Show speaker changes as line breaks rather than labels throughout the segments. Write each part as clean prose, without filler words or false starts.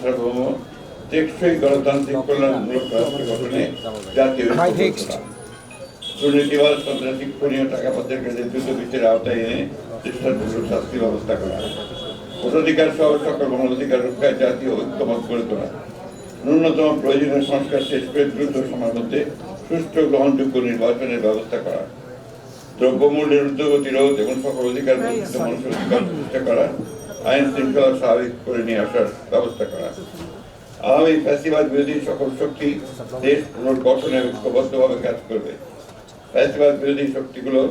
সার্বভৌম টেকসই গণতান্ত্রিক কল্যাণমূলক রাষ্ট্র গঠনে জাতীয় দুর্নীতিবাদ সন্ত্রাসী খুনীয় টাকা পাচারকারীদের দ্রুত বিচারের আওতায় এনে দৃষ্টান্তমূলক শাস্তি ব্যবস্থা করা, ভোটাধিকার সহ সকল মানবাধিকার রক্ষায় জাতীয় ঐক্যমত গড়ে তোলা, ন্যূনতম প্রয়োজনীয় সংস্কার শেষ করে দ্রুত সময়ের মধ্যে সুষ্ঠু গ্রহণযোগ্য নির্বাচনের ব্যবস্থা করা, দ্রব্যমূল্যের ঊর্ধ্বগতি রোধ এবং সকল অধিকার বঞ্চিত মানুষের অধিকার প্রতিষ্ঠা করা, আইন শৃঙ্খলা স্বাভাবিক করে নিয়ে আসার ব্যবস্থা করা, আওয়ামী ফ্যাসিবাদ বিরোধী সকল শক্তি দেশ পুনর্গঠনে ঐক্যবদ্ধভাবে কাজ করবে। ফ্যাসিবাদ বিরোধী শক্তিগুলো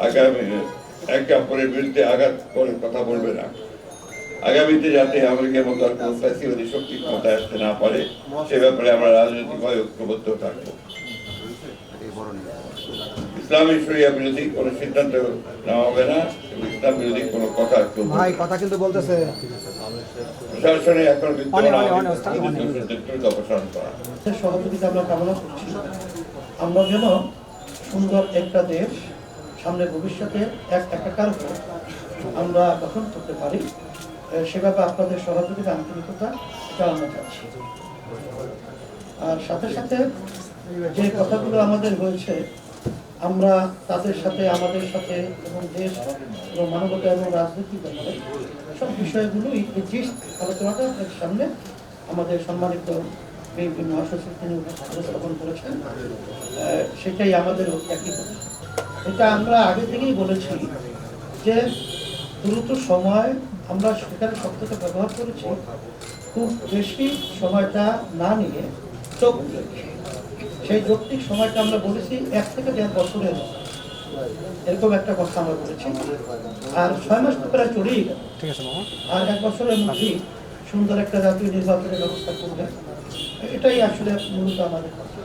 আগামী একে অপরের বিরুদ্ধে আঘাত করে কথা বলবে না। আগামীতে যাতে আমেরিকার মতো আর কোনো ফ্যাসিবাদী শক্তি ক্ষমতায় আসতে না পারে সে ব্যাপারে আমরা রাজনৈতিকভাবে ঐক্যবদ্ধ থাকবো। ইসলামী শরিয়া বিরোধী কোনো সিদ্ধান্ত নেওয়া হবে না এবং ইসলাম বিরোধী কোনো কথা
কিন্তু বলতেছে
প্রশাসনে এখন দ্রুত অপসারণ করা।
সহযোগিতা আমরা কামনা করছি, আমরা যেন সুন্দর একটা দেশ সামনে ভবিষ্যতে একাকার হয়ে আমরা গঠন করতে পারি, সে ব্যাপারে আপনাদের সহযোগিতা আন্তরিকতা এটা আমরা চাচ্ছি। আর সাথে সাথে যে কথাগুলো আমাদের হয়েছে আমরা তাদের সাথে আমাদের সাথে এবং দেশ এবং মানবতা এবং রাজনৈতিক ব্যাপারে সব বিষয়গুলোই যে আলোচনাটা সামনে আমাদের সম্মানিত মহাসচিব তিনি উপস্থাপন করেছেন, সেটাই আমাদের একই কথা। এটা আমরা আগে থেকেই বলেছি যে দ্রুত সময় আমরা সেখানে শব্দটা ব্যবহার করেছি, খুব বেশি সময়টা না নিয়ে যৌক্তিক, সেই যৌক্তিক সময়টা আমরা বলেছি 1 থেকে 1.5 বছরের এরকম একটা কথা আমরা বলেছি। আর 6 মাস তো প্রায় চলেই গেল, আর 1 বছরের মধ্যেই সুন্দর একটা জাতীয় নির্বাচনের ব্যবস্থা করবে, এটাই আসলে মূলত আমাদের কথা।